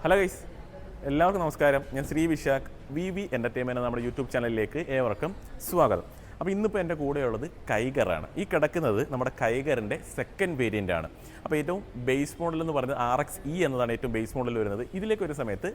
Hello guys, എല്ലാവർക്കും നമസ്കാരം. ഞാൻ ശ്രീ വിശാഖ്, വി എൻ്റർടൈൻമെൻറ്റ് നമ്മുടെ യൂട്യൂബ് ചാനലിലേക്ക് ഏവർക്കും സ്വാഗതം. അപ്പോൾ ഇന്നിപ്പോൾ എൻ്റെ കൂടെയുള്ളത് കൈഗറാണ്. ഈ കിടക്കുന്നത് നമ്മുടെ കൈഗറിൻ്റെ സെക്കൻഡ് വേരിയൻ്റ് ആണ്. അപ്പോൾ ഏറ്റവും ബേസ് മോഡൽ എന്ന് പറയുന്നത് RXE എന്നതാണ് ഏറ്റവും ബേസ് മോഡൽ വരുന്നത്. ഇതിലേക്ക് ഒരു സമയത്ത്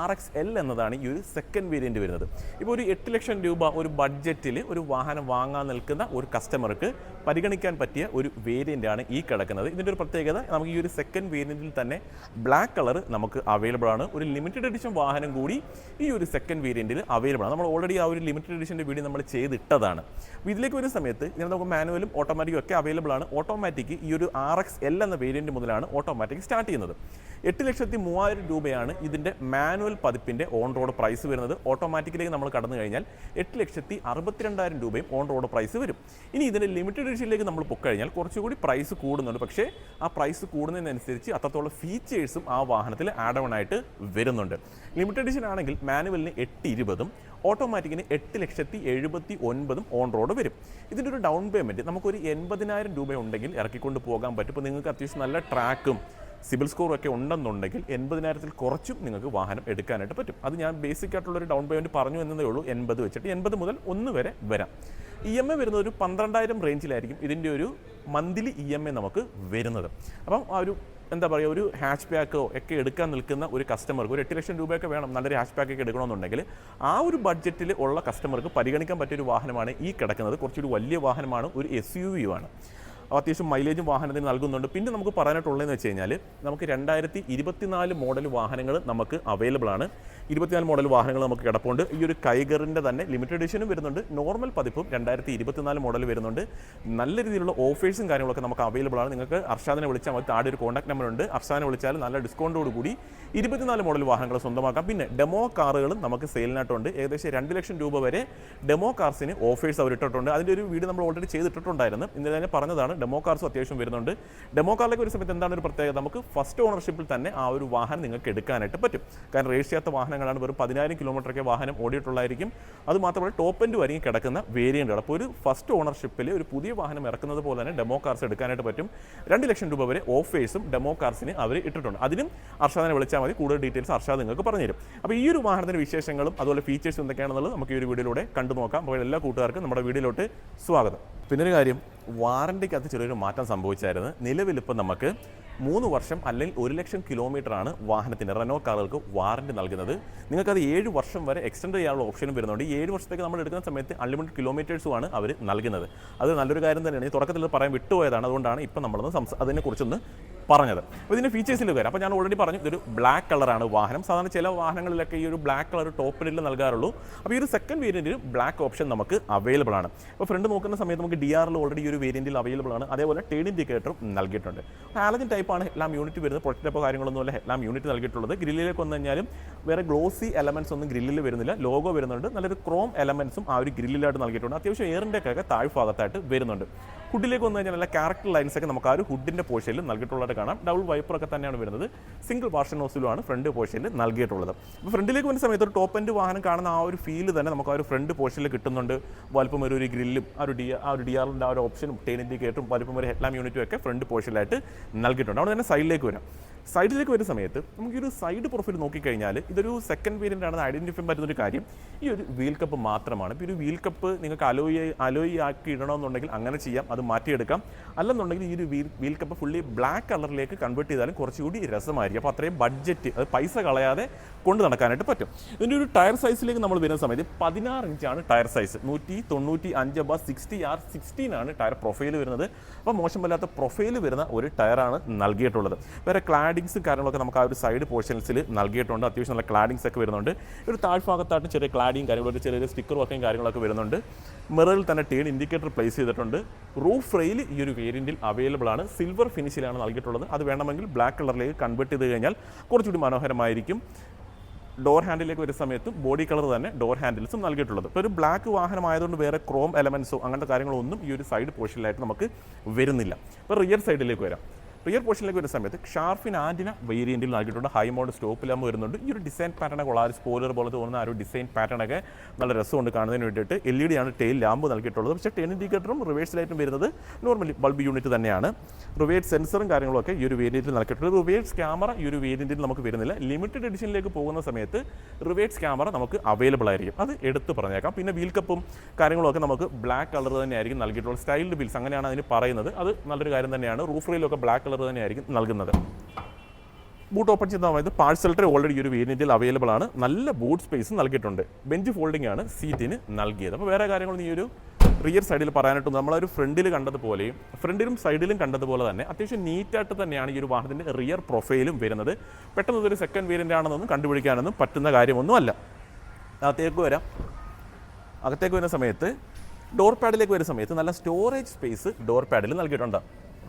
RXL എന്നതാണ് ഈ ഒരു സെക്കൻഡ് വേരിയൻറ്റ് വരുന്നത്. ഇപ്പോൾ ഒരു 8 ലക്ഷം രൂപ ഒരു ബഡ്ജറ്റിൽ ഒരു വാഹനം വാങ്ങാൻ നിൽക്കുന്ന ഒരു കസ്റ്റമർക്ക് പരിഗണിക്കാൻ പറ്റിയ ഒരു വേരിയൻ്റാണ് ഈ കിടക്കുന്നത്. ഇതിൻ്റെ ഒരു പ്രത്യേകത, നമുക്ക് ഈ ഒരു സെക്കൻഡ് വേരിയൻറ്റിൽ തന്നെ ബ്ലാക്ക് കളർ നമുക്ക് അവൈലബിൾ ആണ്. ഒരു ലിമിറ്റഡ് എഡിഷൻ വാഹനം കൂടി ഈ ഒരു സെക്കൻഡ് വേരിയൻറ്റിൽ അവൈലബിൾ ആണ്. നമ്മൾ ഓൾറെഡി ആ ഒരു ലിമിറ്റഡ് എഡിഷൻ്റെ വീഡിയോ നമ്മൾ ചെയ്തിട്ടതാണ്. അപ്പോൾ ഇതിലേക്ക് ഒരു സമയത്ത് ഇതിന് നമുക്ക് മാനുവലും ഓട്ടോമാറ്റിക്കും ഒക്കെ അവൈലബിൾ ആണ്. ഓട്ടോമാറ്റിക് ഈ ഒരു RXL എന്ന വേരിയൻറ്റ് മുതലാണ് ഓട്ടോമാറ്റിക് സ്റ്റാർട്ട് ചെയ്യുന്നത്. 8,03,000 രൂപയാണ് ഇതിൻ്റെ മാനുവൽ പതിപ്പിൻ്റെ ഓൺ റോഡ് പ്രൈസ് വരുന്നത്. ഓട്ടോമാറ്റിക്കിലേക്ക് നമ്മൾ കടന്നു കഴിഞ്ഞാൽ 8,62,000 രൂപയും ഓൺ റോഡ് പ്രൈസ് വരും. ഇനി ഇതിൻ്റെ ലിമിറ്റഡ് എഡിഷനിലേക്ക് നമ്മൾ പൊക്കഴിഞ്ഞാൽ കുറച്ചുകൂടി പ്രൈസ് കൂടുന്നുണ്ട്. പക്ഷേ ആ പ്രൈസ് കൂടുന്നതിനനുസരിച്ച് അത്രത്തോളം ഫീച്ചേഴ്സും ആ വാഹനത്തിൽ ആഡ് ഓൺ ആയിട്ട് വരുന്നുണ്ട്. ലിമിറ്റഡ് എഡിഷൻ ആണെങ്കിൽ മാനുവലിന് 8,20,000, ഓട്ടോമാറ്റിക്കിന് 8,70,900 ഓൺ റോഡ് വരും. ഇതിൻ്റെ ഒരു ഡൗൺ പേയ്മെൻറ്റ് നമുക്കൊരു 80,000 രൂപ ഉണ്ടെങ്കിൽ ഇറക്കിക്കൊണ്ട് പോകാൻ പറ്റും. ഇപ്പോൾ നിങ്ങൾക്ക് അത്യാവശ്യം നല്ല ട്രാക്കും സിബിൽ സ്കോറും ഒക്കെ ഉണ്ടെന്നുണ്ടെങ്കിൽ 80,000 കുറച്ചും നിങ്ങൾക്ക് വാഹനം എടുക്കാനായിട്ട് പറ്റും. അത് ഞാൻ ബേസിക് ആയിട്ടുള്ളൊരു ഡൗൺ പേയ്മെൻറ്റ് പറഞ്ഞു എന്നതേ ഉള്ളൂ. 80 വെച്ചിട്ട് 80 മുതൽ 1 വരെ വരാം. EMI വരുന്നത് ഒരു 12,000 റേഞ്ചിലായിരിക്കും ഇതിൻ്റെ ഒരു മന്ത്ലി EMI നമുക്ക് വരുന്നത്. അപ്പം ആ ഒരു എന്താ പറയുക, ഒരു ഹാച്ച് ബാക്കോ ഒക്കെ എടുക്കാൻ നിൽക്കുന്ന ഒരു കസ്റ്റമർക്ക് ഒരു 8 ലക്ഷം രൂപയൊക്കെ വേണം നല്ലൊരു ഹാച്ച് ബാക്കൊക്കെ എടുക്കണമെന്നുണ്ടെങ്കിൽ ആ ഒരു ബഡ്ജറ്റിൽ ഉള്ള കസ്റ്റമർക്ക് പരിഗണിക്കാൻ പറ്റിയൊരു വാഹനമാണ് ഈ കിടക്കുന്നത്. കുറച്ചൊരു വലിയ വാഹനമാണ്, ഒരു SUV ആണ്. അത്യാവശ്യം മൈലേജും വാഹനത്തിന് നൽകുന്നുണ്ട്. പിന്നെ നമുക്ക് പറയാനായിട്ടുള്ളതെന്ന് വെച്ച് കഴിഞ്ഞാൽ നമുക്ക് 2024 മോഡൽ വാഹനങ്ങൾ നമുക്ക് അവൈലബിൾ ആണ്. 24 മോഡൽ വാഹനങ്ങൾ നമുക്ക് കിടപ്പുണ്ട്. ഈ ഒരു കൈഗറിൻ്റെ തന്നെ ലിമിറ്റഡ് എഡിഷനും വരുന്നുണ്ട്, നോർമൽ പതിപ്പും 2024 മോഡൽ വരുന്നുണ്ട്. നല്ല രീതിയിലുള്ള ഓഫേഴ്സും കാര്യങ്ങളൊക്കെ നമുക്ക് അവൈലബിൾ ആണ്. നിങ്ങൾക്ക് അർഷാദിനെ വിളിച്ചാൽ മതി, താഴെ ഒരു കോൺടാക്ട് നമ്പർ ഉണ്ട്. അർഷാദിനെ വിളിച്ചാൽ നല്ല ഡിസ്കൗണ്ടോട് കൂടി 24 മോഡൽ വാഹനങ്ങൾ സ്വന്തമാക്കാം. പിന്നെ ഡെമോ കാറുകളും നമുക്ക് സെയിലിനായിട്ടുണ്ട്. ഏകദേശം 2 ലക്ഷം രൂപ വരെ ഡെമോ കാർസിന് ഓഫേഴ്സ് അവർ ഇട്ടിട്ടുണ്ട്. അതിൻ്റെ ഒരു വീഡിയോ നമ്മൾ ഓൾറെഡി ചെയ്തിട്ടുണ്ടായിരുന്നു. ഇന്ന് തന്നെ പറഞ്ഞതാണ്. ഡെമോ കാർസും അത്യാവശ്യം വരുന്നുണ്ട്. ഡെമോ കാറിലേക്ക് ഒരു സമയത്ത് എന്താണ് ഒരു പ്രത്യേകത, നമുക്ക് ഫസ്റ്റ് ഓണർഷിപ്പിൽ തന്നെ ആ ഒരു വാഹനം നിങ്ങൾക്ക് എടുക്കാനായിട്ട് പറ്റും. കാരണം രജിസ്റ്റർ ചെയ്യാത്ത വാഹനങ്ങളാണ്. വെറും 10,000 കിലോമീറ്ററൊക്കെ വാഹനം ഓടിയിട്ടുള്ളതായിരിക്കും. അതുമാത്രമല്ല ടോപ്പ് എൻഡ് വരെയും കിടക്കുന്ന വേരിയൻ്റാണ്. അപ്പോൾ ഒരു ഫസ്റ്റ് ഓണർഷിപ്പിൽ ഒരു പുതിയ വാഹനം ഇറക്കുന്നത് പോലെ തന്നെ ഡെമോ കാർസ് എടുക്കാനായിട്ട് പറ്റും. 2 ലക്ഷം രൂപ വരെ ഓഫേഴ്സും ഡെമോ കാർസിന് അവർ ഇട്ടിട്ടുണ്ട്. അതിനും അർഷാദിനെ വിളിച്ചാൽ മതി, കൂടുതൽ ഡീറ്റെയിൽസ് അർഷാദ് നിങ്ങൾക്ക് പറഞ്ഞുതരും. അപ്പോൾ ഈ ഒരു വാഹനത്തിൻ്റെ വിശേഷങ്ങളും അതുപോലെ ഫീച്ചേഴ്സ് എന്തൊക്കെയാണെന്നുള്ളത് നമുക്ക് ഈ ഒരു വീഡിയോയിലൂടെ കണ്ടു നോക്കാം. അപ്പോൾ എല്ലാ കൂട്ടുകാർക്കും നമ്മുടെ വീഡിയോയിലോട്ട് സ്വാഗതം. പിന്നൊരു കാര്യം, വാറണ്ടിക്കകത്ത് ചെറിയൊരു മാറ്റം സംഭവിച്ചായിരുന്നു. നിലവിലിപ്പോൾ നമുക്ക് 3 വർഷം അല്ലെങ്കിൽ 1 ലക്ഷം കിലോമീറ്ററാണ് വാഹനത്തിൻ്റെ റെനോ കാറുകൾക്ക് വാറണ്ടി നൽകുന്നത്. നിങ്ങൾക്കത് 7 വർഷം വരെ എക്സ്റ്റെൻഡ് ചെയ്യാനുള്ള ഓപ്ഷനും വരുന്നുണ്ട്. ഈ 7 വർഷത്തേക്ക് നമ്മൾ എടുക്കുന്ന സമയത്ത് അൺലിമിറ്റഡ് കിലോമീറ്റേഴ്സുമാണ് അവർ നൽകുന്നത്. അത് നല്ലൊരു കാര്യം തന്നെയാണ്. ഈ തുടക്കത്തിൽ പറയാൻ വിട്ടുപോയതാണ്, അതുകൊണ്ടാണ് ഇപ്പം നമ്മളൊന്ന് അതിനെക്കുറിച്ചൊന്ന് പറഞ്ഞത്. അപ്പോൾ ഇതിൻ്റെ ഫീച്ചേഴ്സിൽ വരാം. അപ്പോൾ ഞാൻ ഓൾറെഡി പറഞ്ഞു, ഇതൊരു ബ്ലാക്ക് കളറാണ് വാഹനം. സാധാരണ ചില വാഹനങ്ങളിലൊക്കെ ഈ ഒരു ബ്ലാക്ക് കളർ ടോപ്പിൽ നൽകാറുള്ളൂ. അപ്പോൾ ഈ ഒരു സെക്കൻഡ് വേരിയൻറ്റിൽ ബ്ലാക്ക് ഓപ്ഷൻ നമുക്ക് അവൈലബിൾ ആണ്. അപ്പോൾ ഫ്രണ്ട് നോക്കുന്ന സമയത്ത് നമുക്ക് DRL ഓൾറെഡി ഈ ഒരു വേരിയൻറ്റിൽ അവൈലബിൾ ആണ്. അതേപോലെ ടേൺ ഇൻഡിക്കേറ്ററും നൽകിയിട്ടുണ്ട്. ഹാലജൻ ടൈപ്പാണ് ഹെഡ്ലാമ്പ് യൂണിറ്റ് വരുന്നത്. പ്രൊട്ടക്റ്റപ്പോ കാര്യങ്ങളൊന്നുമല്ല ഹെഡ്ലാമ്പ് യൂണിറ്റ് നൽകിയിട്ടുള്ളത്. ഗ്രില്ലിലേക്ക് വന്നു കഴിഞ്ഞാലും വേറെ ഗ്ലോസി എലമെൻറ്റ്സ് ഒന്നും ഗ്രില്ലിൽ വരുന്നില്ല. ലോഗോ വരുന്നുണ്ട്. നല്ലൊരു ക്രോം എലമെൻറ്റ്സും ആ ഒരു ഗ്രില്ലിലായിട്ട് നൽകിയിട്ടുണ്ട്. അത്യാവശ്യം എയറിൻ്റെ ഒക്കെ താഴ്ഭാഗത്തായിട്ട് വരുന്നുണ്ട്. ഹുഡിലേക്ക് വന്നു കഴിഞ്ഞാൽ നല്ല ക്യാരക്ടർ ലൈൻസ് ഒക്കെ നമുക്ക് ആ ഒരു ഹുഡിൻ്റെ പോർഷനിൽ നൽകിയിട്ടുള്ളതായിട്ട് കാണാം. ഡബിൾ വൈപ്പറൊക്കെ തന്നെയാണ് വരുന്നത്. സിംഗിൾ വാഷർ നോസിലുമാണ് ഫ്രണ്ട് പോർഷനിൽ നൽകിയിട്ടുള്ളത്. അപ്പോൾ ഫ്രണ്ടിലേക്ക് വരുന്ന സമയത്ത് ഒരു ടോപ്പ് എൻഡ് വാഹനം കാണുന്ന ആ ഒരു ഫീല് തന്നെ നമുക്ക് ആ ഒരു ഫ്രണ്ട് പോർഷനിൽ കിട്ടുന്നുണ്ട്. വലുപ്പം ഒരു ഗ്രില്ലും ആ ഒരു DRLൻ്റെ ആ ഒരു ഓപ്ഷനും ടേൺ ഇൻഡിക്കേറ്ററും വലുപ്പം ഒരു ഹെഡ്ലാമ്പ് യൂണിറ്റും ഒക്കെ ഫ്രണ്ട് പോർഷനിലായിട്ട് നൽകിയിട്ടുണ്ട്. അവിടെ തന്നെ സൈഡിലേക്ക് വരാം. സൈഡിലേക്ക് വരുന്ന സമയത്ത് നമുക്ക് ഈ ഒരു സൈഡ് പ്രൊഫൈൽ നോക്കിക്കഴിഞ്ഞാൽ ഇതൊരു സെക്കൻഡ് വേരിയൻ്റ് ആണെന്ന് ഐഡൻറ്റിഫൈ ചെയ്യാൻ പറ്റുന്നൊരു കാര്യം ഈ ഒരു വീൽ കപ്പ് മാത്രമാണ്. ഇപ്പോൾ ഒരു വീൽ കപ്പ് നിങ്ങൾക്ക് അലോയി ആക്കി ഇടണമെന്നുണ്ടെങ്കിൽ അങ്ങനെ ചെയ്യാം, അത് മാറ്റിയെടുക്കാം. അല്ലെന്നുണ്ടെങ്കിൽ ഈ ഒരു വീൽ കപ്പ് ഫുള്ളി ബ്ലാക്ക് കളറിലേക്ക് കൺവേർട്ട് ചെയ്താലും കുറച്ചുകൂടി രസമായിരിക്കും. അപ്പോൾ അത്രയും ബഡ്ജറ്റ്, അത് പൈസ കളയാതെ കൊണ്ട് നടക്കാനായിട്ട് പറ്റും. ഇതിൻ്റെ ഒരു ടയർ സൈസിലേക്ക് നമ്മൾ വരുന്ന സമയത്ത് 16 ഇഞ്ചാണ് ടയർ സൈസ്. 195/60R16 ആണ് ടയർ പ്രൊഫൈൽ വരുന്നത്. അപ്പോൾ മോശമല്ലാത്ത പ്രൊഫൈൽ വരുന്ന ഒരു ടയറാണ് നൽകിയിട്ടുള്ളത്. വേറെ ക്ലാഡിങ്സും കാര്യങ്ങളൊക്കെ നമുക്ക് ആ ഒരു സൈഡ് പോർഷൻസിൽ നൽകിയിട്ടുണ്ട്. അത്യാവശ്യം നല്ല ക്ലാഡിങ്സ് ഒക്കെ വരുന്നുണ്ട്. ഒരു താഴ്ഭാഗത്തായിട്ട് ചെറിയ ക്ലാഡിങ് കാര്യങ്ങളൊക്കെ, ചെറിയ സ്റ്റിക്കർ വർക്കും കാര്യങ്ങളൊക്കെ വരുന്നുണ്ട്. മിററിൽ തന്നെ ടേൺ ഇൻഡിക്കേറ്റർ പ്ലേസ് ചെയ്തിട്ടുണ്ട്. റൂഫ് റെയിൽ ഈ ഒരു വേരിയൻറ്റിൽ അവൈലബിൾ ആണ്. സിൽവർ ഫിനിഷിലാണ് നൽകിയിട്ടുള്ളത്. അത് വേണമെങ്കിൽ ബ്ലാക്ക് കളറിലേക്ക് കൺവേർട്ട് ചെയ്ത് കഴിഞ്ഞാൽ കുറച്ചുകൂടി മനോഹരമായിരിക്കും. ഡോർ ഹാൻഡിലേക്ക് വരുന്ന സമയത്തും ബോഡി കളർ തന്നെ ഡോർ ഹാൻഡിൽസും നൽകിയിട്ടുള്ളത്. ഇപ്പോൾ ഒരു ബ്ലാക്ക് വാഹനമായതുകൊണ്ട് വേറെ ക്രോം എലമെൻസോ അങ്ങനത്തെ കാര്യങ്ങളൊന്നും ഈ ഒരു സൈഡ് പോർഷനിലായിട്ട് നമുക്ക് വരുന്നില്ല. ഇപ്പോൾ റിയർ സൈഡിലേക്ക് വരാം. റിയർ പോർഷനിലേക്ക് വരുന്ന സമയത്ത് ഷാർഫിൻ ആൻറ്റിന വേരിയൻറ്റിൽ നൽകിയിട്ടുണ്ട്. ഹൈ മൗണ്ട് സ്റ്റോപ്പ് ലാമ്പ് വരുന്നുണ്ട്. ഈ ഒരു ഡിസൈൻ പാറ്റേണൊക്കെ ഉള്ള ആ ഒരു സ്പോയിലർ പോലെ തോന്നുന്ന ആ ഒരു ഡിസൈൻ പാറ്റേണൊക്കെ നല്ല രസമുണ്ട് കാണുന്നതിന് വേണ്ടിയിട്ട്. LED ആണ് ടെയിൽ ലാമ്പ് നൽകിയിട്ടുള്ളത്. പക്ഷേ 10 ഇൻഡിക്കേറ്ററും റിവേഴ്സ് ലൈറ്റും വരുന്നത് നോർമലി ബൾബ് യൂണിറ്റ് തന്നെയാണ്. റിവേഴ്സ് സെൻസറും കാര്യങ്ങളൊക്കെ ഈ ഒരു വേരിയൻറ്റിൽ നൽകിയിട്ടുള്ളത്. റിവേഴ്സ് ക്യാമറ ഈ ഒരു വേരിയൻറ്റിൽ നമുക്ക് വരുന്നില്ല. ലിമിറ്റഡ് എഡിഷനിലേക്ക് പോകുന്ന സമയത്ത് റിവേഴ്സ് ക്യാമറ നമുക്ക് അവൈലബിൾ ആയിരിക്കും, അത് എടുത്ത് പറഞ്ഞേക്കാം. പിന്നെ വീൽ കപ്പും കാര്യങ്ങളൊക്കെ നമുക്ക് ബ്ലാക്ക് കളർ തന്നെയായിരിക്കും നൽകിയിട്ടുള്ളത്. സ്റ്റൈൽഡ് വീൽസ് അങ്ങനെയാണ് അതിന് പറയുന്നത്. അത് നല്ലൊരു കാര്യം തന്നെയാണ്. റൂഫ് റെയിലൊക്കെ ബ്ലാക്ക് കളർ തന്നെയായിരിക്കും നൽകുന്നത്. ബൂട്ട് ഓപ്പൺ ചെയ്ത സമയത്ത് പാഴ്സൽ ട്രേ ഓൾറെഡി ഈ ഒരു വേരിയൻറ്റിൽ അവൈലബിൾ ആണ്. നല്ല ബൂട്ട് സ്പേസ് നൽകിയിട്ടുണ്ട്. ബെഞ്ച് ഫോൾഡിംഗ് ആണ് സീറ്റിന് നൽകിയത്. അപ്പോൾ വേറെ കാര്യങ്ങളൊന്നും ഈ ഒരു റിയർ സൈഡിൽ പറയാനായിട്ട് നമ്മളൊരു ഫ്രണ്ടിൽ കണ്ടതുപോലെയും ഫ്രണ്ടിലും സൈഡിലും കണ്ടതുപോലെ തന്നെ അത്യാവശ്യം നീറ്റായിട്ട് തന്നെയാണ് ഈ ഒരു വാഹനത്തിൻ്റെ റിയർ പ്രൊഫൈലും വരുന്നത്. പെട്ടെന്ന് ഇതൊരു സെക്കൻഡ് വേരിയൻ്റ് ആണെന്നൊന്നും കണ്ടുപിടിക്കാനൊന്നും പറ്റുന്ന കാര്യമൊന്നുമല്ല. അകത്തേക്ക് വരുന്ന സമയത്ത് ഡോർ പാഡിലേക്ക് വരുന്ന സമയത്ത് നല്ല സ്റ്റോറേജ് സ്പേസ് ഡോർ പാഡിൽ നൽകിയിട്ടുണ്ട്.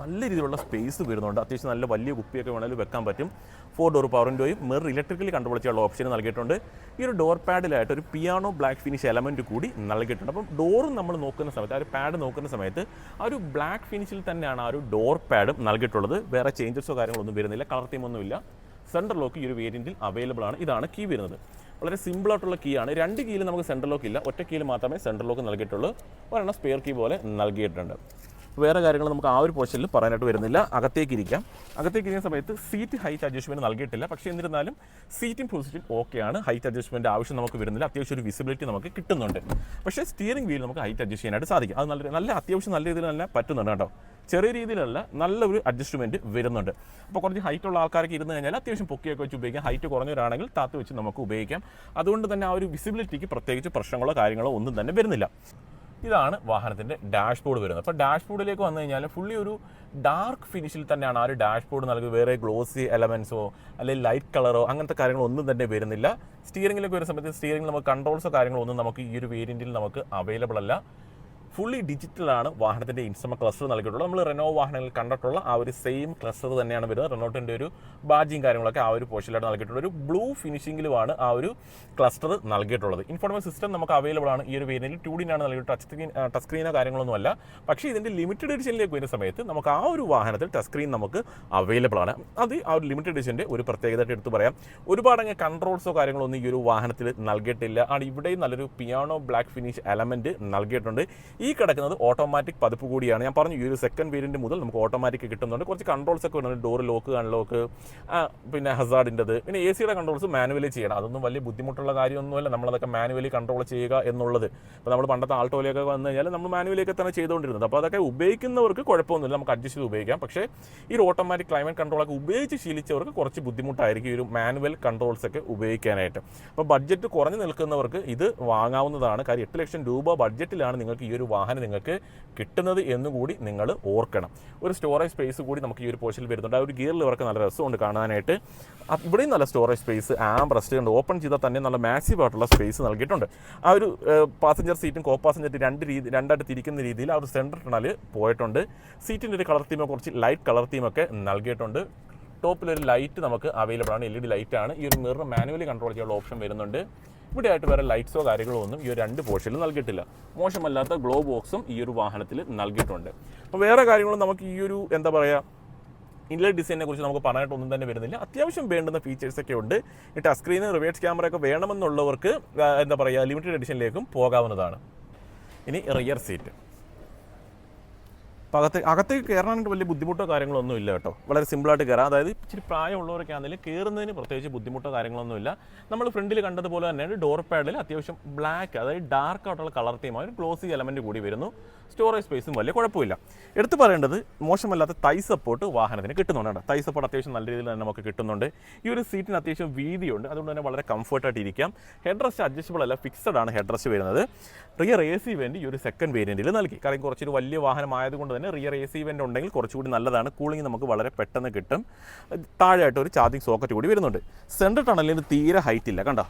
നല്ല രീതിയിലുള്ള സ്പേസ് വരുന്നുണ്ട്. അത്യാവശ്യം നല്ല വലിയ കുപ്പിയൊക്കെ വേണമെങ്കിൽ വെക്കാൻ പറ്റും. 4 ഡോർ പവർ വിൻഡോയും മിറർ ഇലക്ട്രിക്കലി കൺട്രോൾ ചെയ്യാനുള്ള ഓപ്ഷൻ നൽകിയിട്ടുണ്ട്. ഈ ഒരു ഡോർ പാഡിലായിട്ട് ഒരു പിയാനോ ബ്ലാക്ക് ഫിനിഷ് എലമെൻറ്റ് കൂടി നൽകിയിട്ടുണ്ട്. അപ്പം ഡോറും നമ്മൾ നോക്കുന്ന സമയത്ത് ആ ഒരു പാഡ് നോക്കുന്ന സമയത്ത് ആ ഒരു ബ്ലാക്ക് ഫിനിഷിൽ തന്നെയാണ് ആ ഒരു ഡോർ പാഡും നൽകിയിട്ടുള്ളത്. വേറെ ചേഞ്ചസോ കാര്യങ്ങളൊന്നും വരുന്നില്ല. കളർ തീമൊന്നുമില്ല. സെൻട്രൽ ലോക്ക് ഈ ഒരു വേരിയൻറ്റിൽ അവൈലബിൾ ആണ്. ഇതാണ് കീ വരുന്നത്. വളരെ സിമ്പിളായിട്ടുള്ള കീ ആണ്. 2 കീയിൽ നമുക്ക് സെൻട്രൽ ലോക്ക് ഇല്ല. ഒറ്റ കീയിൽ മാത്രമേ സെൻട്രൽ ലോക്ക് നൽകിയിട്ടുള്ളൂ. ഒരെണ്ണം സ്പെയർ കീ പോലെ നൽകിയിട്ടുണ്ട്. വേറെ കാര്യങ്ങൾ നമുക്ക് ആ ഒരു പോർഷനിൽ പറയാനായിട്ട് വരുന്നില്ല. അകത്തേക്ക് ഇരിക്കുന്ന സമയത്ത് സീറ്റ് ഹൈറ്റ് അഡ്ജസ്റ്റ്മെൻറ്റ് നൽകിയിട്ടില്ല. പക്ഷേ എന്നിരുന്നാലും സീറ്റിംഗ് പൊസിഷൻ ഓക്കെയാണ്. ഹൈറ്റ് അഡ്ജസ്റ്റ്മെൻറ്റ് ആവശ്യം നമുക്ക് വരുന്നില്ല. അത്യാവശ്യം ഒരു വിസിബിലിറ്റി നമുക്ക് കിട്ടുന്നുണ്ട്. പക്ഷേ സ്റ്റിയറിംഗ് വീൽ നമുക്ക് ഹൈറ്റ് അഡ്ജസ്റ്റ് ചെയ്യാനായിട്ട് സാധിക്കും. അത് നല്ല അത്യാവശ്യം നല്ല രീതിയിൽ തന്നെ പറ്റുന്നുണ്ട് കേട്ടോ. ചെറിയ രീതിയിലല്ല, നല്ലൊരു അഡ്ജസ്റ്റ്മെൻറ്റ് വരുന്നുണ്ട്. അപ്പോൾ കുറച്ച് ഹൈറ്റുള്ള ആൾക്കാർക്ക് ഇരുന്ന് കഴിഞ്ഞാൽ അത്യാവശ്യം പൊക്കിയൊക്കെ വെച്ച് ഉപയോഗിക്കാം. ഹൈറ്റ് കുറഞ്ഞവരാണെങ്കിൽ താത്ത് വെച്ച് നമുക്ക് ഉപയോഗിക്കാം. അതുകൊണ്ട് തന്നെ ആ ഒരു വിസിബിലിറ്റിക്ക് പ്രത്യേകിച്ച് പ്രശ്നങ്ങളോ കാര്യങ്ങളോ ഒന്നും തന്നെ വരുന്നില്ല. ഇതാണ് വാഹനത്തിൻ്റെ ഡാഷ്ബോർഡ് വരുന്നത്. അപ്പോൾ ഡാഷ്ബോർഡിലേക്ക് വന്നു കഴിഞ്ഞാൽ ഫുള്ളി ഒരു ഡാർക്ക് ഫിനിഷിൽ തന്നെയാണ് ആ ഒരു ഡാഷ്ബോർഡ് നൽകുന്നത്. വേറെ ഗ്ലോസി എലമെൻസോ അല്ലെങ്കിൽ ലൈറ്റ് കളറോ അങ്ങനത്തെ കാര്യങ്ങളൊന്നും തന്നെ വരുന്നില്ല. സ്റ്റിയറിംഗിലേക്ക് വരുന്ന സമയത്ത് സ്റ്റിയറിംഗിൽ നമുക്ക് കൺട്രോൾസോ കാര്യങ്ങളോ ഒന്നും നമുക്ക് ഈ ഒരു വേരിയൻറ്റിൽ നമുക്ക് അവൈലബിൾ അല്ല. ഫുള്ളി ഡിജിറ്റലാണ് വാഹനത്തിൻ്റെ ഇൻസ്ട്രുമെന്റ് ക്ലസ്റ്റർ നൽകിയിട്ടുള്ളത്. നമ്മൾ റെനോ വാഹനങ്ങളിൽ കണ്ടിട്ടുള്ള ആ ഒരു സെയിം ക്ലസ്റ്റർ തന്നെയാണ് വരുന്നത്. റെനോട്ടിൻ്റെ ഒരു ബാജിയും കാര്യങ്ങളൊക്കെ ആ ഒരു പോർഷനിലായിട്ട് നൽകിയിട്ടുള്ളത്. ഒരു ബ്ലൂ ഫിനിഷിംഗിലുമാണ് ആ ഒരു ക്ലസ്റ്റർ നൽകിയിട്ടുള്ളത്. ഇൻഫോർമേഷൻ സിസ്റ്റം നമുക്ക് അവൈലബിൾ ആണ്. ഈ ഒരു വേരിയൻറ്റിൽ 2D-നാണ് നൽകിയിട്ട് ടച്ച് സ്ക്രീനോ കാര്യങ്ങളൊന്നും അല്ല. പക്ഷേ ഇതിൻ്റെ ലിമിറ്റഡ് എഡിഷനിലേക്ക് വരുന്ന സമയത്ത് നമുക്ക് ആ ഒരു വാഹനത്തിൽ ടച്ച് സ്ക്രീൻ നമുക്ക് അവൈലബിൾ ആണ്. അത് ആ ഒരു ലിമിറ്റഡ് എഡിഷൻ്റെ ഒരു പ്രത്യേകതയായിട്ട് എടുത്ത് പറയാം. ഒരുപാട് അങ്ങ് കൺട്രോൾസോ കാര്യങ്ങളോ ഒന്നും ഈ ഒരു വാഹനത്തിൽ നൽകിയിട്ടില്ല. ആണ് ഇവിടെയും നല്ലൊരു പിയാനോ ബ്ലാക്ക് ഫിനിഷ് എലമെൻറ്റ് നൽകിയിട്ടുണ്ട്. ഈ കിടക്കുന്നത് ഓട്ടോമാറ്റിക് പതിപ്പ് കൂടിയാണ്. ഞാൻ പറഞ്ഞു ഈ ഒരു സെക്കൻഡ് വേരിയൻറ്റ് മുതൽ നമുക്ക് ഓട്ടോമാറ്റിക് കിട്ടുന്നുണ്ട്. കുറച്ച് കൺട്രോൾസ് ഒക്കെ വരുന്നുണ്ട്. ഡോർ ലോക്ക് അൺലോക്ക്, പിന്നെ ഹസാർഡിൻ്റെത്, പിന്നെ AC യുടെ കൺട്രോൾസ് മാനുവലി ചെയ്യണം. അതൊന്നും വലിയ ബുദ്ധിമുട്ടുള്ള കാര്യമൊന്നുമല്ല. നമ്മളതൊക്കെ മാനുവലി കൺട്രോൾ ചെയ്യുക എന്നുള്ളത്. ഇപ്പോൾ നമ്മൾ പണ്ടത്തെ ആൾട്ടോയിലൊക്കെ വന്നു കഴിഞ്ഞാൽ നമ്മൾ മാനുവലിയൊക്കെ തന്നെ ചെയ്തുകൊണ്ടിരുന്നത്. അപ്പോൾ അതൊക്കെ ഉപയോഗിക്കുന്നവർക്ക് കുഴപ്പമൊന്നുമില്ല, നമുക്ക് അഡ്ജസ്റ്റ് ചെയ്ത് ഉപയോഗിക്കാം. പക്ഷേ ഈ ഒരു ഓട്ടോമാറ്റിക് ക്ലൈമറ്റ് കൺട്രോളൊക്കെ ഉപയോഗിച്ച് ശീലിച്ചവർക്ക് കുറച്ച് ബുദ്ധിമുട്ടായിരിക്കും ഈ ഒരു മാനുവൽ കൺട്രോൾസ് ഒക്കെ ഉപയോഗിക്കാനായിട്ട്. അപ്പോൾ ബഡ്ജറ്റ് കുറഞ്ഞു നിൽക്കുന്നവർക്ക് ഇത് വാങ്ങാവുന്നതാണ്. കാര്യം 8 ലക്ഷം രൂപ ബഡ്ജറ്റിലാണ് നിങ്ങൾക്ക് ഈ ഒരു വാഹനം നിങ്ങൾക്ക് കിട്ടുന്നത് എന്നുകൂടി നിങ്ങൾ ഓർക്കണം. ഒരു സ്റ്റോറേജ് സ്പേസ് കൂടി നമുക്ക് ഈ ഒരു പോർഷനിൽ വരുന്നുണ്ട്. ആ ഒരു ഗിയർ ലിവറൊക്കെ നല്ല രസമുണ്ട് കാണാനായിട്ട്. ഇവിടെയും നല്ല സ്റ്റോറേജ് സ്പേസ്, ആം റെസ്റ്റ് ഉണ്ട്. ഓപ്പൺ ചെയ്താൽ തന്നെ നല്ല മാസീവ് ആയിട്ടുള്ള സ്പേസ് നൽകിയിട്ടുണ്ട്. ആ ഒരു പാസഞ്ചർ സീറ്റും കോ പാസഞ്ചർ രണ്ടായിട്ട് തിരിക്കുന്ന രീതിയിൽ ആ ഒരു സെൻട്രൽ ടണൽ പോയിട്ടുണ്ട്. സീറ്റിൻ്റെ ഒരു കളർ തീമൊക്കെ കുറച്ച് ലൈറ്റ് കളർ തീമൊക്കെ നൽകിയിട്ടുണ്ട്. ടോപ്പിലൊരു ലൈറ്റ് നമുക്ക് അവൈലബിൾ ആണ്. LED ലൈറ്റാണ്. ഈ ഒരു മിറർ മാനുവലി കൺട്രോൾ ചെയ്യാനുള്ള ഓപ്ഷൻ വരുന്നുണ്ട്. ഇവിടെ ആയിട്ട് വേറെ ലൈറ്റ്സോ കാര്യങ്ങളോ ഒന്നും ഈ ഒരു 2 പോർഷനിൽ നൽകിയിട്ടില്ല. മോശമല്ലാത്ത ഗ്ലോ ബോക്സും ഈ ഒരു വാഹനത്തിൽ നൽകിയിട്ടുണ്ട്. അപ്പോൾ വേറെ കാര്യങ്ങളും നമുക്ക് ഈ ഒരു എന്താ പറയുക ഇൻലൈറ്റ് ഡിസൈനെ കുറിച്ച് നമുക്ക് പറയാനായിട്ടൊന്നും തന്നെ വരുന്നില്ല. അത്യാവശ്യം വേണ്ടുന്ന ഫീച്ചേഴ്സൊക്കെ ഉണ്ട്. ഈ ടച്ച് സ്ക്രീന് റിവേഴ്സ് ക്യാമറയൊക്കെ വേണമെന്നുള്ളവർക്ക് എന്താ പറയുക ലിമിറ്റഡ് എഡിഷനിലേക്കും പോകാവുന്നതാണ്. ഇനി റിയർ സീറ്റ്. അപ്പോൾ അകത്തേക്ക് കയറാനായിട്ട് വലിയ ബുദ്ധിമുട്ടോ കാര്യങ്ങളോ ഒന്നും ഇല്ല കേട്ടോ. വളരെ സിമ്പിളായിട്ട് കയറാം. അതായത് ഇച്ചിരി പ്രായമുള്ളവരൊക്കെ ആണെങ്കിൽ കയറുന്നതിന് പ്രത്യേകിച്ച് ബുദ്ധിമുട്ടോ കാര്യങ്ങളൊന്നും ഇല്ല. നമ്മൾ ഫ്രണ്ടിൽ കണ്ടതുപോലെ തന്നെയാണ് ഡോർ പാഡിൽ അത്യാവശ്യം ബ്ലാക്ക്, അതായത് ഡാർക്ക് ആയിട്ടുള്ള കളർ തീമായ ഒരു ഗ്ലോസി എലമെൻറ്റ് കൂടി വരുന്നു. സ്റ്റോറേജ് സ്പേസും വലിയ കുഴപ്പമില്ല. എടുത്ത് പറയേണ്ടത് മോശമല്ലാത്ത തൈ സപ്പോർട്ട് വാഹനത്തിന് കിട്ടുന്നുണ്ട്. തൈ സപ്പോർട്ട് അത്യാവശ്യം നല്ല രീതിയിൽ തന്നെ നമുക്ക് കിട്ടുന്നുണ്ട്. ഈ ഒരു സീറ്റിന് അത്യാവശ്യം വീതിയുണ്ട്. അതുകൊണ്ട് തന്നെ വളരെ കംഫർട്ടായിട്ട് ഇരിക്കാം. ഹെഡ് റെസ്റ്റ് അഡ്ജസ്റ്റബിൾ അല്ല, ഫിക്സഡ് ആണ് ഹെഡ് റെസ്റ്റ് വരുന്നത്. റിയർ AC വെൻ്റ് ഈ ഒരു സെക്കൻഡ് വേരിയൻറ്റിൽ നൽകി. കാരണം കുറച്ചൊരു വലിയ വാഹനമായതുകൊണ്ട് തന്നെ റിയർ AC വെൻ്റ് ഉണ്ടെങ്കിൽ കുറച്ചുകൂടി നല്ലതാണ്. കൂളിംഗ് നമുക്ക് വളരെ പെട്ടെന്ന് കിട്ടും. താഴെയായിട്ട് ഒരു ചാർജിങ് സോക്കറ്റ് കൂടി വരുന്നുണ്ട്. സെൻട്രൽ ടണലിന് തീരെ ഹൈറ്റ് ഇല്ല. കണ്ടോ,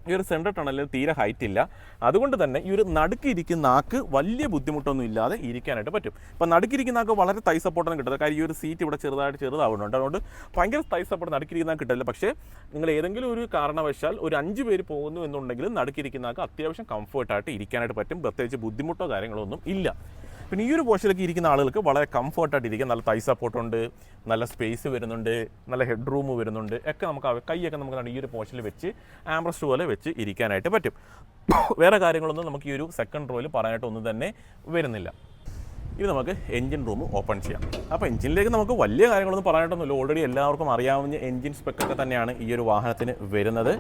ഈ ഒരു സെൻട്രൽ ടണലിൽ തീരെ ഹൈറ്റ് ഇല്ല. അതുകൊണ്ട് തന്നെ ഈ ഒരു നടുക്കിരിക്കുന്ന ആൾക്ക് വലിയ ബുദ്ധിമുട്ടൊന്നും ഇല്ലാതെ ഇരിക്കാനായിട്ട് പറ്റും. ഇപ്പോൾ നടുക്കിരിക്കുന്ന ആൾക്ക് വളരെ തൈ സപ്പോർട്ടൊന്നും കിട്ടുന്നത്. കാര്യം ഈ ഒരു സീറ്റ് ഇവിടെ ചെറുതാവുന്നുണ്ട്. അതുകൊണ്ട് ഭയങ്കര തൈ സപ്പോർട്ട് നടുക്കിരിക്കുന്ന കിട്ടില്ല. പക്ഷേ നിങ്ങൾ ഏതെങ്കിലും ഒരു കാരണവശാൽ ഒരു 5 പേര് പോകുന്നു എന്നുണ്ടെങ്കിൽ നടുക്കിരിക്കുന്ന ആൾക്ക് അത്യാവശ്യം കംഫർട്ടായിട്ട് ഇരിക്കാനായിട്ട് പറ്റും. പ്രത്യേകിച്ച് ബുദ്ധിമുട്ടോ കാര്യങ്ങളോ ഒന്നും ഇല്ല. പിന്നെ ഈ ഒരു പോർഷനിലേക്ക് ഇരിക്കുന്ന ആളുകൾക്ക് വളരെ കംഫർട്ടായിട്ട് ഇരിക്കും. നല്ല തൈ സപ്പോർട്ടുണ്ട്, നല്ല സ്പേസ് വരുന്നുണ്ട്, നല്ല ഹെഡ് റൂം വരുന്നുണ്ട്, ഒക്കെ നമുക്ക് കൈയൊക്കെ നമുക്ക് ഈ ഒരു പോർഷനിൽ വെച്ച് ആംബ്രസ്റ്റ് പോലെ വെച്ച് ഇരിക്കാനായിട്ട് പറ്റും. വേറെ കാര്യങ്ങളൊന്നും നമുക്ക് ഈ ഒരു സെക്കൻഡ് റോയിൽ പറയാനായിട്ടൊന്നും തന്നെ വരുന്നില്ല. ഇത് നമുക്ക് എഞ്ചിൻ റൂം ഓപ്പൺ ചെയ്യാം. അപ്പോൾ എഞ്ചിനിലേക്ക് നമുക്ക് വലിയ കാര്യങ്ങളൊന്നും പറയാനായിട്ടൊന്നുമില്ല. ഓൾറെഡി എല്ലാവർക്കും അറിയാവുന്ന എഞ്ചിൻ സ്പെക്കൊക്കെ തന്നെയാണ് ഈ ഒരു വാഹനത്തിന് വരുന്നത്.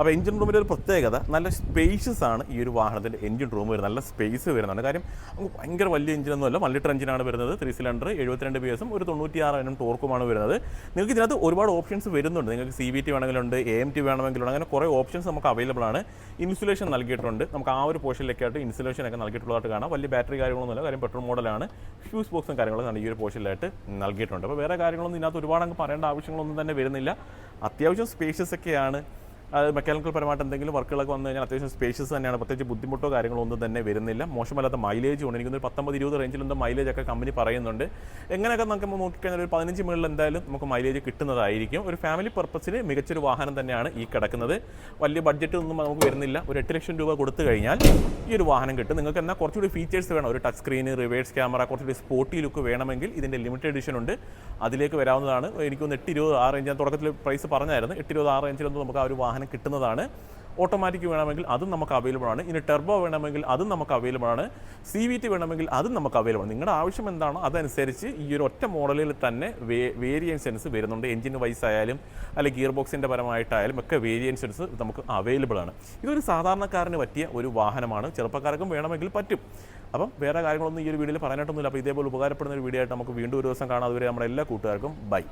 അപ്പോൾ എഞ്ചിൻ റൂമിൻ്റെ ഒരു പ്രത്യേകത, നല്ല സ്പേഷ്യസ് ആണ് ഈ ഒരു വാഹനത്തിൻ്റെ എഞ്ചിൻ റൂം വരുന്നത്. നല്ല സ്പേസ് വരുന്നുണ്ട്. കാര്യം നമുക്ക് ഭയങ്കര വലിയ എഞ്ചിനൊന്നുമല്ല, 1 ലിറ്റർ എഞ്ചിനാണ് വരുന്നത്. 3 സിലിണ്ടർ 72 PS ഒരു 96 Nm ടോർക്കുമാണ് വരുന്നത്. നിങ്ങൾക്ക് ഇതിനകത്ത് ഒരുപാട് ഓപ്ഷൻസ് വരുന്നുണ്ട്. നിങ്ങൾക്ക് CVT വേണമെങ്കിലുണ്ട്, AMT വേണമെങ്കിലുണ്ട്, അങ്ങനെ കുറേ ഓപ്ഷൻസ് നമുക്ക് അവൈലബിൾ ആണ്. ഇൻസുലേഷൻ നൽകിയിട്ടുണ്ട്. നമുക്ക് ആ ഒരു പോർഷനിലേക്കായിട്ട് ഇൻസുലേഷൻ ഒക്കെ നൽകിയിട്ടുള്ളതായിട്ട് കാണാം. വലിയ ബാറ്ററി കാര്യങ്ങളൊന്നുമില്ല, കാര്യം പെട്രോൾ മോഡലാണ്. ഫ്യൂസ് ബോക്സും കാര്യങ്ങളും ഈ ഒരു പോർഷനിലായിട്ട് നൽകിയിട്ടുണ്ട്. അപ്പോൾ വേറെ കാര്യങ്ങളൊന്നും ഇതിനകത്ത് ഒരുപാട് അങ്ങ് പറയേണ്ട ആവശ്യങ്ങളൊന്നും തന്നെ വരുന്നില്ല. അത്യാവശ്യം സ്പേഷ്യസ് ഒക്കെയാണ്. അത് മെക്കാനിക്കൽ പരമായിട്ട് എന്തെങ്കിലും വർക്കുകളൊക്കെ വന്നു കഴിഞ്ഞാൽ അത്യാവശ്യം സ്പേഷ്യസ് തന്നെയാണ്. പ്രത്യേകിച്ച് ബുദ്ധിമുട്ടോ കാര്യങ്ങളോ ഒന്നും തന്നെ വരുന്നില്ല. മോശമല്ലാത്ത മൈലേജ് ഉണ്ട്. എനിക്കൊരു 19-20 റേഞ്ചിലെന്തോ മൈലേജ് ഒക്കെ കമ്പനി പറയുന്നുണ്ട്. എങ്ങനെയൊക്കെ നമുക്ക് നോക്കിക്കഴിഞ്ഞാൽ ഒരു 15 മുകളിൽ എന്തായാലും നമുക്ക് മൈലേജ് കിട്ടുന്നതായിരിക്കും. ഒരു ഫാമിലി പർപ്പസിന് മികച്ചൊരു വാഹനം തന്നെയാണ് ഈ കിടക്കുന്നത്. വലിയ ബഡ്ജറ്റ് ഒന്നും നമുക്ക് വരുന്നില്ല. ഒരു 8 ലക്ഷം രൂപ കൊടുത്തു കഴിഞ്ഞാൽ ഈ ഒരു വാഹനം കിട്ടും. നിങ്ങൾക്ക് എന്നാൽ കുറച്ചുകൂടി ഫീച്ചേഴ്സ് വേണം. ഒരു ടച്ച് സ്ക്രീന്, റിവേഴ്സ് ക്യാമറ, കുറച്ചുകൂടി സ്പോർട്ടി ലുക്ക് വേണമെങ്കിൽ ഇതിൻ്റെ ലിമിറ്റഡ് എഡിഷൻ ഉണ്ട്, അതിലേക്ക് വരാവുന്നതാണ്. എനിക്കൊന്ന് 8-20 ആ റേഞ്ച് ഞാൻ തുടക്കത്തിൽ പ്രൈസ് പറഞ്ഞായിരുന്നു. 8-20 ആ റേഞ്ചിലൊന്നും നമുക്ക് ആ ഒരു വാഹനം കിട്ടുന്നതാണ്. ഓട്ടോമാറ്റിക് വേണമെങ്കിൽ അതും നമുക്ക് അവൈലബിൾ ആണ്. ഇനി ടെർബോ വേണമെങ്കിൽ അതും നമുക്ക് അവൈലബിൾ ആണ്. CVT വേണമെങ്കിൽ അതും നമുക്ക് അവൈലബിൾ ആണ്. നിങ്ങളുടെ ആവശ്യം എന്താണോ അതനുസരിച്ച് ഈ ഒരു ഒറ്റ മോഡലിൽ തന്നെ വേരിയൻസൻസ് വരുന്നുണ്ട്. എഞ്ചിൻ വൈസ് ആയാലും അല്ലെങ്കിൽ ഗിയർ ബോക്സിൻ്റെ പരമായിട്ടായാലും ഒക്കെ വേരിയൻസൻസ് നമുക്ക് അവൈലബിൾ ആണ്. ഇതൊരു സാധാരണക്കാരന് പറ്റിയ ഒരു വാഹനമാണ്. ചെറുപ്പക്കാർക്കും വേണമെങ്കിൽ പറ്റും. അപ്പം വേറെ കാര്യങ്ങളൊന്നും ഈ ഒരു വീഡിയോയിൽ പറയാനായിട്ടൊന്നുമില്ല. അപ്പോൾ ഇതേപോലെ ഉപകാരപ്പെടുന്ന ഒരു വീഡിയോ ആയിട്ട് നമുക്ക് വീണ്ടും ഒരു ദിവസം കാണാം. അതുവരെ നമ്മുടെ എല്ലാ കൂട്ടുകാർക്കും ബൈ.